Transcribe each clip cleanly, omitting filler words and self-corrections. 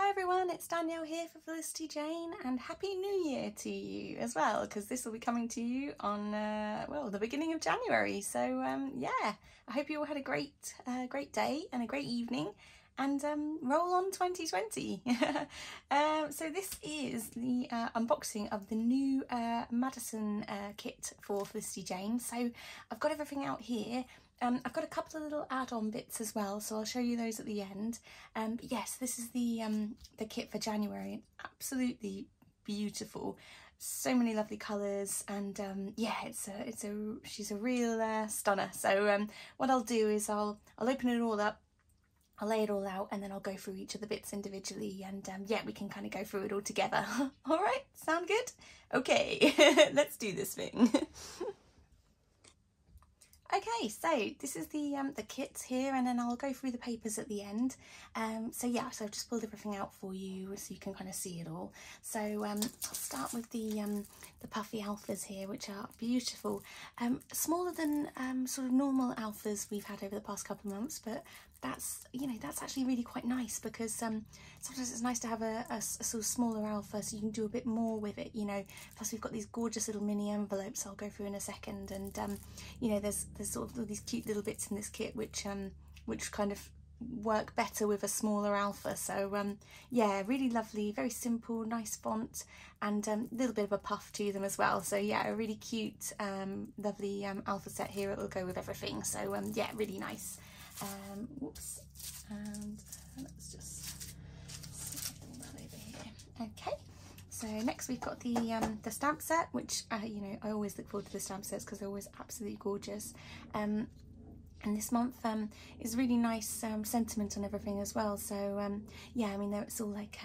Hi everyone, it's Danielle here for Felicity Jane, and Happy New Year to you as well, because this will be coming to you on, well, the beginning of January. So yeah, I hope you all had a great day and a great evening, and roll on 2020. So this is the unboxing of the new Madison kit for Felicity Jane. So I've got everything out here. I've got a couple of little add-on bits as well, so I'll show you those at the end. But yes, this is the kit for January. Absolutely beautiful, so many lovely colours, and yeah, she's a real stunner. So what I'll do is I'll open it all up, I'll lay it all out, and then I'll go through each of the bits individually, and yeah, we can kind of go through it all together. All right, sound good? Okay, let's do this thing. Okay, so this is the kit here, and then I'll go through the papers at the end. So yeah, so I've just pulled everything out for you so you can kind of see it all. So I'll start with the puffy alphas here, which are beautiful. Smaller than sort of normal alphas we've had over the past couple of months, but that's, you know, that's actually really quite nice, because sometimes it's nice to have a sort of smaller alpha so you can do a bit more with it, you know. Plus we've got these gorgeous little mini envelopes I'll go through in a second, and you know, there's sort of all these cute little bits in this kit which kind of work better with a smaller alpha. So yeah, really lovely, very simple, nice font, and a little bit of a puff to them as well. So yeah, a really cute lovely alpha set here. It'll go with everything. So yeah, really nice. Whoops, and let's just stick all that over here. Okay, so next we've got the stamp set, which you know, I always look forward to the stamp sets because they're always absolutely gorgeous. And this month is really nice sentiment on everything as well. So yeah, I mean, it's all like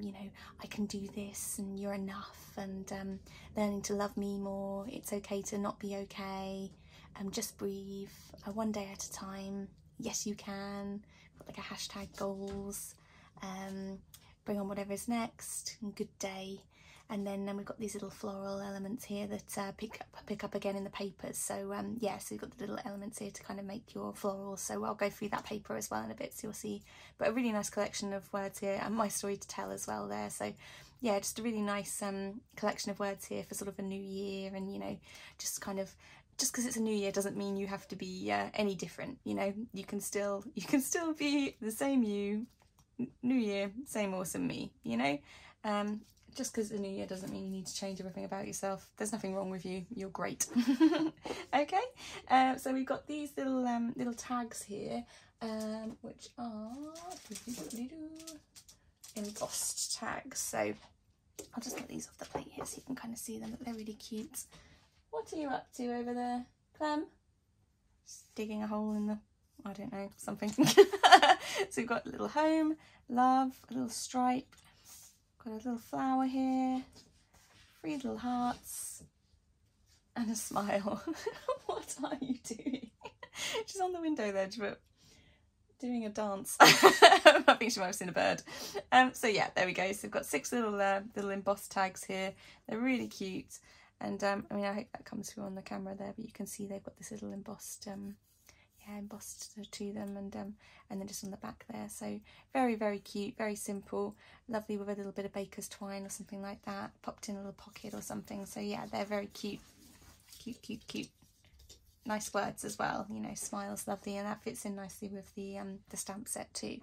you know, I can do this, and you're enough, and learning to love me more. It's okay to not be okay. Just breathe, one day at a time. Yes, you can. Got like a hashtag goals. Bring on whatever's next. And good day. And then we've got these little floral elements here that pick up again in the papers. So yeah, so you've got the little elements here to kind of make your florals. So I'll go through that paper as well in a bit, so you'll see. But a really nice collection of words here, and my story to tell as well there. So yeah, just a really nice collection of words here for sort of a new year, and you know, just kind of, just because it's a new year doesn't mean you have to be any different. You know, you can still be the same you. New year, same awesome me. You know. Just because it's a new year doesn't mean you need to change everything about yourself. There's nothing wrong with you. You're great. Okay, so we've got these little tags here, which are embossed tags. So I'll just get these off the plate here so you can kind of see them. They're really cute. What are you up to over there, Clem? Just digging a hole in the, I don't know, something. So we've got a little home, love, a little stripe. Got a little flower here, 3 little hearts, and a smile. What are you doing? She's on the window ledge, but doing a dance. I think she might have seen a bird. So yeah, there we go. So we've got 6 little embossed tags here. They're really cute, and I mean, I hope that comes through on the camera there, but you can see they've got this little embossed to them, and then just on the back there. So very, very cute, very simple, lovely, with a little bit of baker's twine or something like that popped in a little pocket or something. So yeah, they're very cute. Nice words as well, you know, smiles, lovely, and that fits in nicely with the stamp set too.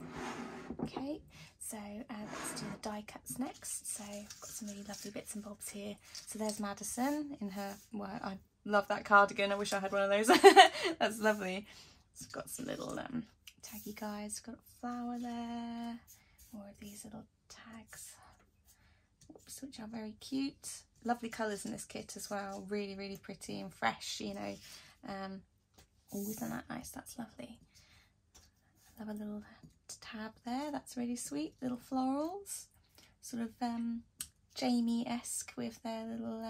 Okay, so let's do the die cuts next. So I've got some really lovely bits and bobs here. So there's Madison in her, well, I love that cardigan, I wish I had one of those. That's lovely. So we've got some little taggy guys, got a flower there, more of these little tags, oops, which are very cute. Lovely colours in this kit as well, really, really pretty and fresh, you know. Oh, isn't that nice? That's lovely. I love a little tab there, that's really sweet. Little florals, sort of Jamie-esque with their little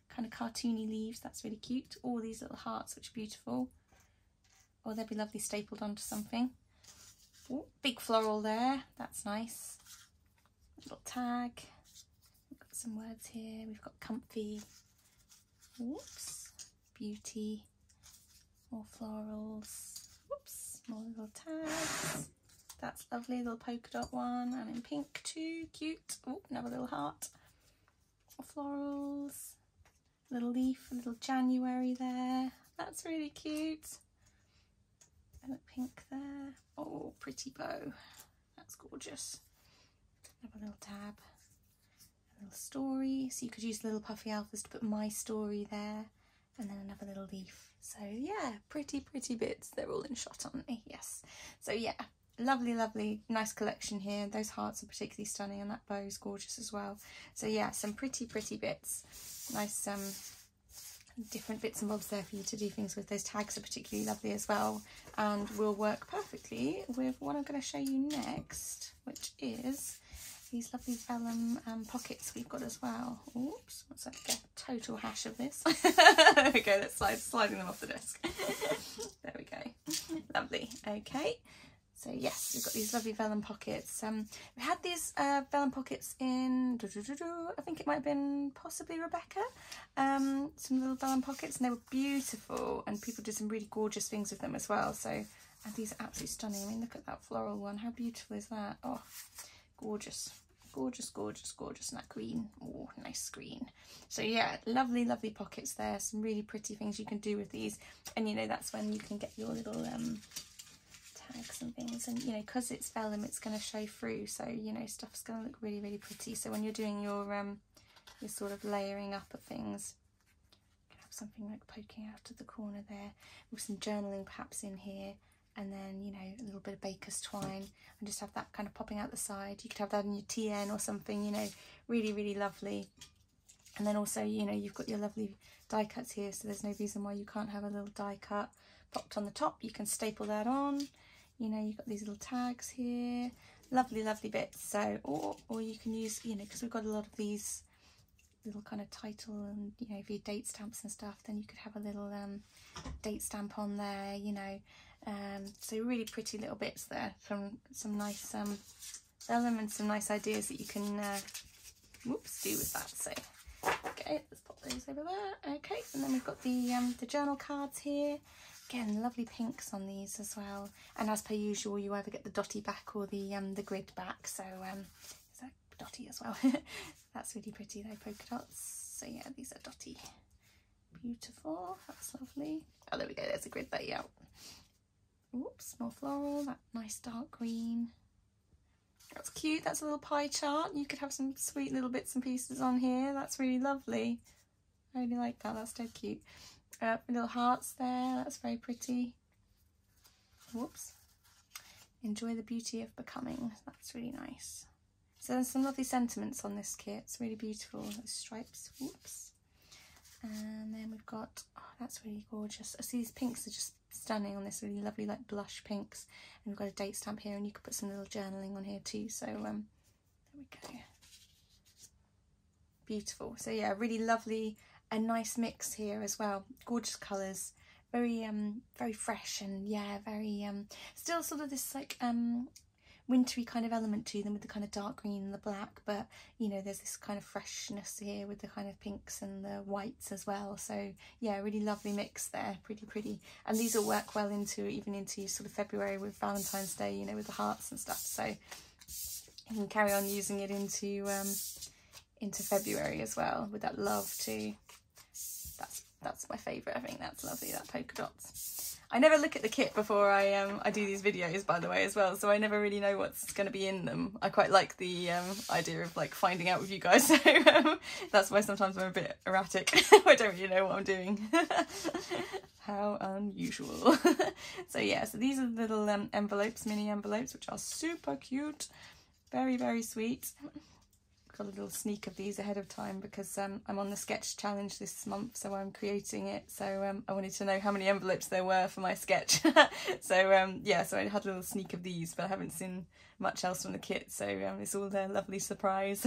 kind of cartoony leaves. That's really cute. All these little hearts, which are beautiful. Or they'd be lovely stapled onto something. Ooh, big floral there, that's nice. Little tag. We've got some words here. We've got comfy. Whoops. Beauty. More florals. Whoops. More little tags. That's lovely, little polka dot one, and in pink too, cute. Oh, another little heart. Florals, little leaf, a little January there. That's really cute. And a pink there. Oh, pretty bow. That's gorgeous. Have a little tab, a little story. So you could use little puffy alphas to put my story there, and then another little leaf. So yeah, pretty bits. They're all in shot, aren't they? Yes. So yeah, lovely, nice collection here. Those hearts are particularly stunning, and that bow is gorgeous as well. So yeah, some pretty bits. Nice different bits and bobs there for you to do things with. Those tags are particularly lovely as well, and will work perfectly with what I'm going to show you next, which is these lovely vellum pockets we've got as well. Oops, let's get a total hash of this. There we go, let's sliding them off the desk. There we go, lovely. Okay, so yes, we've got these lovely vellum pockets. We had these vellum pockets in, I think it might have been possibly Rebecca, some little vellum pockets, and they were beautiful, and people did some really gorgeous things with them as well. So, and these are absolutely stunning. I mean, look at that floral one, how beautiful is that? Oh, gorgeous, and that green, oh, nice green. So yeah, lovely pockets there. Some really pretty things you can do with these, and you know, that's when you can get your little tags and things, and you know, because it's vellum, it's going to show through, so you know, stuff's going to look really pretty. So when you're doing your sort of layering up of things, you can have something like poking out of the corner there, with some journaling perhaps in here, and then, you know, a little bit of baker's twine, and just have that kind of popping out the side. You could have that in your TN or something, you know, really lovely. And then also, you know, you've got your lovely die cuts here, so there's no reason why you can't have a little die cut popped on the top. You can staple that on. You know, you've got these little tags here, lovely bits. So, or you can use, you know, because we've got a lot of these little kind of title, and you know, if you date stamps and stuff, then you could have a little date stamp on there, you know. So really pretty little bits there from some nice vellum, and some nice ideas that you can do with that. So okay, let's pop those over there. Okay, and then we've got the journal cards here. Again, lovely pinks on these as well, and as per usual, you either get the dotty back or the grid back. So is that dotty as well? That's really pretty, though, polka dots. So yeah, these are dotty. Beautiful, that's lovely. Oh, there we go, there's a grid there, yeah. Oops, more floral, that nice dark green. That's cute, that's a little pie chart. You could have some sweet little bits and pieces on here. That's really lovely. I really like that, that's dead cute. Little hearts there, that's very pretty. Whoops. Enjoy the beauty of becoming, that's really nice. So there's some lovely sentiments on this kit, it's really beautiful. Those stripes, whoops. And then we've got, oh, that's really gorgeous. I see these pinks are just stunning on this, really lovely like blush pinks. And we've got a date stamp here, and you could put some little journaling on here too. So there we go. Beautiful. So yeah, really lovely, a nice mix here as well. Gorgeous colours, very very fresh, and yeah, very still sort of this like wintry kind of element to them with the kind of dark green and the black, but you know, there's this kind of freshness here with the kind of pinks and the whites as well. So yeah, really lovely mix there, pretty. And these will work well even into sort of February with Valentine's Day, you know, with the hearts and stuff. So you can carry on using it into February as well with that love too. That's my favourite. I think that's lovely, that polka dots. I never look at the kit before I do these videos, by the way, as well, so I never really know what's going to be in them. I quite like the idea of like finding out with you guys, so that's why sometimes I'm a bit erratic. I don't really know what I'm doing. How unusual. So yeah, so these are the little envelopes, mini envelopes, which are super cute, very sweet. Got a little sneak of these ahead of time because I'm on the sketch challenge this month, so I'm creating it. So I wanted to know how many envelopes there were for my sketch. So yeah, so I had a little sneak of these, but I haven't seen much else from the kit. So it's all their lovely surprise.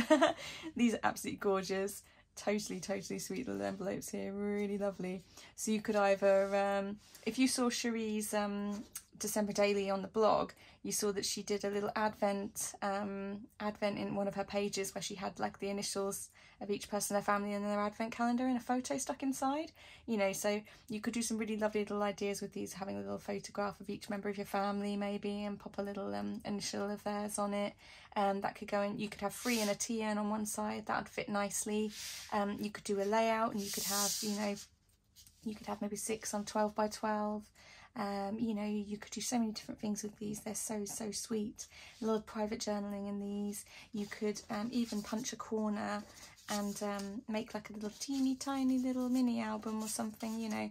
These are absolutely gorgeous. Totally sweet little envelopes here, really lovely. So you could either, if you saw Cherie's December Daily on the blog, you saw that she did a little advent in one of her pages where she had like the initials of each person in her family and their advent calendar and a photo stuck inside, you know, so you could do some really lovely little ideas with these, having a little photograph of each member of your family maybe, and pop a little initial of theirs on it. That could go in, you could have free and a TN on one side, that would fit nicely. You could do a layout, and you could have, you know, you could have maybe 6 on 12 by 12. You know, you could do so many different things with these. They're so sweet. A lot of private journaling in these. You could even punch a corner and make like a little teeny tiny little mini album or something, you know,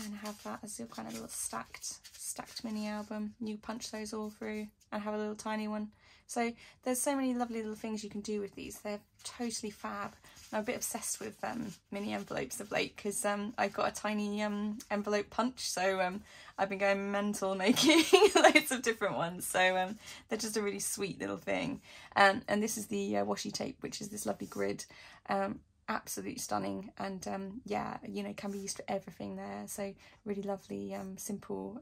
and have that as your kind of little stacked mini album. You punch those all through and have a little tiny one. So there's so many lovely little things you can do with these. They're totally fab. I'm a bit obsessed with mini envelopes of late, because I've got a tiny envelope punch, so I've been going mental making loads of different ones. So they're just a really sweet little thing. And this is the washi tape, which is this lovely grid. Absolutely stunning, and yeah, you know, can be used for everything there. So really lovely, simple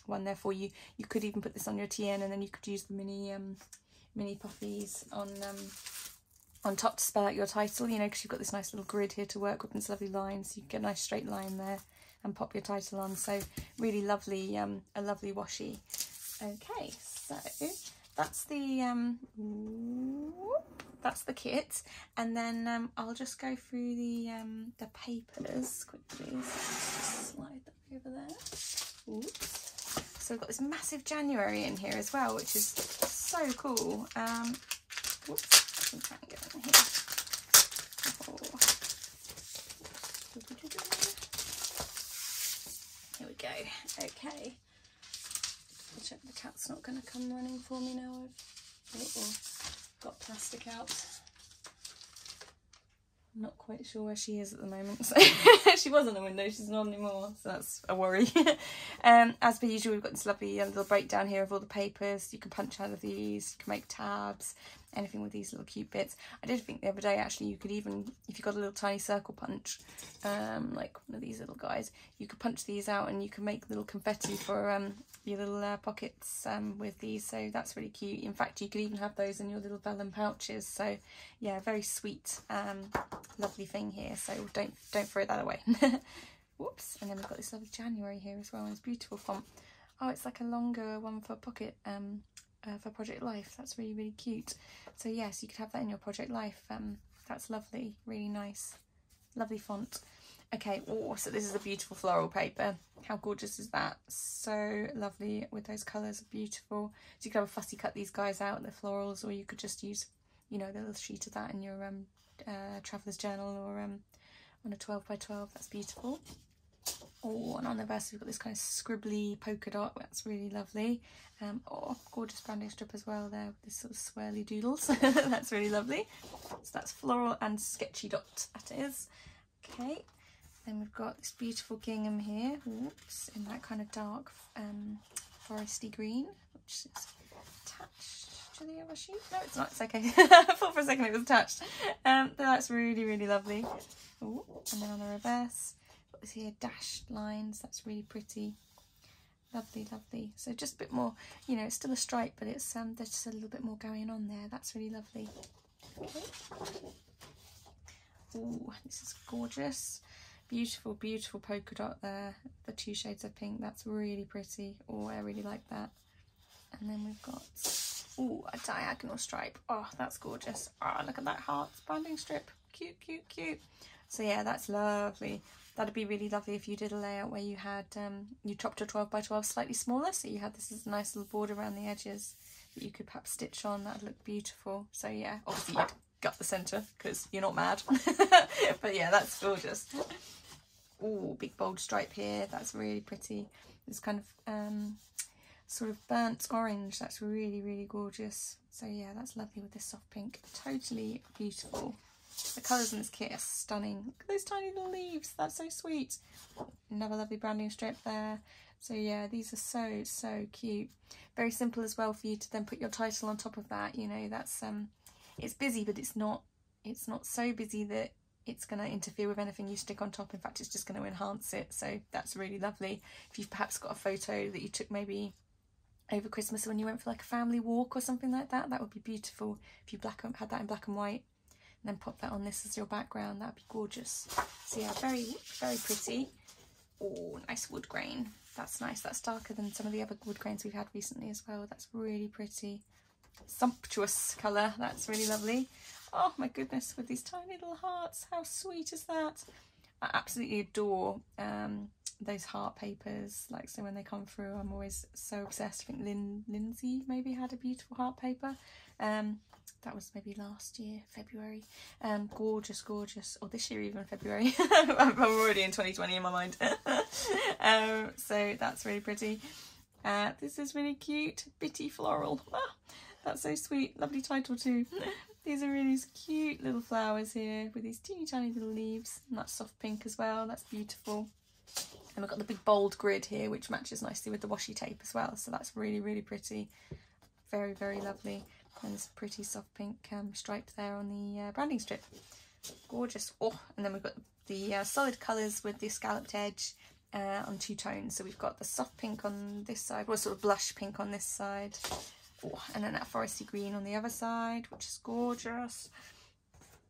one there for you. You could even put this on your TN, and then you could use the mini puffies on top to spell out your title, you know, because you've got this nice little grid here to work with, and it's lovely lines, so you can get a nice straight line there and pop your title on. So really lovely, a lovely washi. Okay, so that's the kit, and then I'll just go through the papers quickly. So just slide that over there. Oops. So we've got this massive January in here as well, which is so cool. Whoops. I can try and get in here. Oh. Here we go. Okay. I'll check the cat's not going to come running for me now. I've got plastic out. I'm not quite sure where she is at the moment. So she was on the window, she's not anymore, so that's a worry. As per usual, we've got this lovely little breakdown here of all the papers. You can punch out of these, you can make tabs, anything with these little cute bits. I did think the other day, actually, you could even, if you've got a little tiny circle punch, like one of these little guys, you could punch these out and you can make little confetti for your little pockets with these. So that's really cute. In fact, you could even have those in your little vellum pouches. So yeah, very sweet, lovely thing here. So don't throw that away. Whoops. And then we've got this lovely January here as well, and it's beautiful font. Oh, it's like a longer one for pocket, for Project Life. That's really, really cute. So yes, you could have that in your Project Life. That's lovely, really nice, lovely font. Okay, oh, so this is a beautiful floral paper. How gorgeous is that? So lovely with those colours, beautiful. So you could have a fussy cut these guys out, the florals, or you could just use, you know, the little sheet of that in your traveller's journal, or on a 12 by 12. That's beautiful. Oh, and on the reverse we've got this kind of scribbly polka dot. That's really lovely. Oh, gorgeous branding strip as well there with this sort of swirly doodles. That's really lovely. So that's floral and sketchy dot, that is. Okay, then we've got this beautiful gingham here. Oops, in that kind of dark foresty green, which is attached to the other sheet. No, it's not, it's okay. I thought for a second it was attached. That's really, really lovely. Ooh, and then on the reverse, got this here dashed lines. That's really pretty. Lovely, lovely. So just a bit more, you know, it's still a stripe, but it's there's just a little bit more going on there. That's really lovely. Okay. Ooh, this is gorgeous. Beautiful, beautiful polka dot there. The 2 shades of pink. That's really pretty. Oh, I really like that. And then we've got, ooh, a diagonal stripe. Oh, that's gorgeous. Oh, look at that heart branding strip. Cute, cute, cute. So yeah, that's lovely. That'd be really lovely if you did a layout where you had, you chopped your 12 by 12 slightly smaller, so you had this as a nice little border around the edges that you could perhaps stitch on. That'd look beautiful. So yeah, obviously you'd gut the centre because you're not mad. But yeah, that's gorgeous. Ooh, big bold stripe here. That's really pretty. This kind of sort of burnt orange. That's really, really gorgeous. So yeah, that's lovely with this soft pink. Totally beautiful. The colours in this kit are stunning. Look at those tiny little leaves. That's so sweet. Another lovely branding strip there. So yeah, these are so cute. Very simple as well for you to then put your title on top of that. You know, that's it's busy, but it's not so busy that it's going to interfere with anything you stick on top. In fact, it's just going to enhance it. So that's really lovely. If you've perhaps got a photo that you took maybe over Christmas when you went for like a family walk or something like that, that would be beautiful. If you had that in black and white and then pop that on this as your background, that'd be gorgeous. So yeah, very, very pretty. Oh, nice wood grain. That's nice. That's darker than some of the other wood grains we've had recently as well. That's really pretty. Sumptuous colour. That's really lovely. Oh my goodness, with these tiny little hearts. How sweet is that? I absolutely adore those heart papers. Like, so when they come through, I'm always so obsessed. I think Lindsay maybe had a beautiful heart paper. That was maybe last year, February. Gorgeous, gorgeous. Or this year even, February. I'm already in 2020 in my mind. So that's really pretty. This is really cute. Bitty Floral. Ah, that's so sweet. Lovely title too. These are really cute little flowers here with these teeny tiny little leaves. And that's soft pink as well. That's beautiful. And we've got the big bold grid here, which matches nicely with the washi tape as well. So that's really, really pretty. Very, very lovely. And this pretty soft pink stripe there on the branding strip. Gorgeous. Oh, and then we've got the solid colours with the scalloped edge on 2 tones. So we've got the soft pink on this side, or sort of blush pink on this side. Oh, and then that foresty green on the other side, which is gorgeous.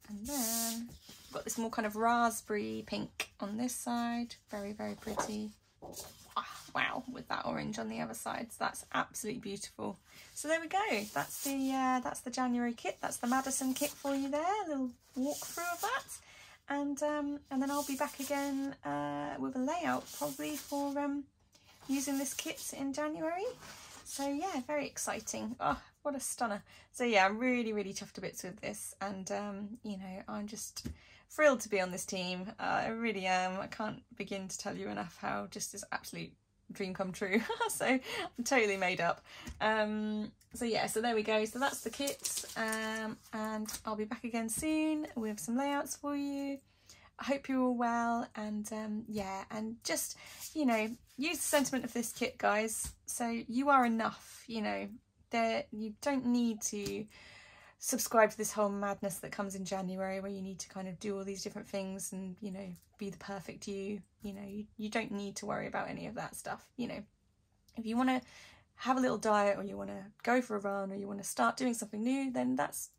And then we've got this more kind of raspberry pink on this side. Very, very pretty. Oh, wow, with that orange on the other side. So that's absolutely beautiful. So there we go. That's the January kit. That's the Madison kit for you there. A little walkthrough of that. And then I'll be back again with a layout probably for using this kit in January. So yeah, very exciting. Oh, what a stunner. So yeah, I'm really, really chuffed to bits with this. And, you know, I'm just thrilled to be on this team. I really am. I can't begin to tell you enough how just this absolute dream come true. So I'm totally made up. So yeah, so there we go. So that's the kit. And I'll be back again soon with some layouts for you. I hope you're all well, and yeah, and just, you know, use the sentiment of this kit, guys. So you are enough, you know, you don't need to subscribe to this whole madness that comes in January where you need to kind of do all these different things and, you know, be the perfect you know, you don't need to worry about any of that stuff. You know, if you want to have a little diet, or you want to go for a run, or you want to start doing something new, then that's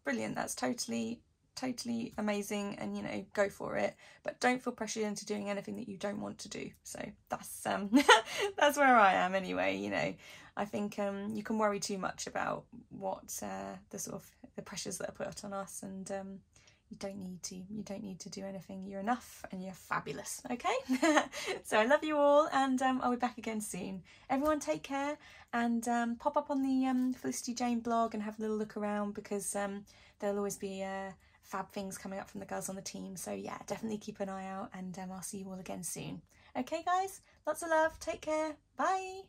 brilliant. That's totally amazing, and, you know, go for it, but don't feel pressured into doing anything that you don't want to do. So that's that's where I am anyway. You know, I think you can worry too much about what the sort of the pressures that are put on us, and you don't need to do anything. You're enough and you're fabulous. Okay. So I love you all, and I'll be back again soon. Everyone take care, and pop up on the Felicity Jane blog and have a little look around, because there'll always be fab things coming up from the girls on the team. So yeah, definitely keep an eye out, and I'll see you all again soon. Okay guys, lots of love, take care, bye.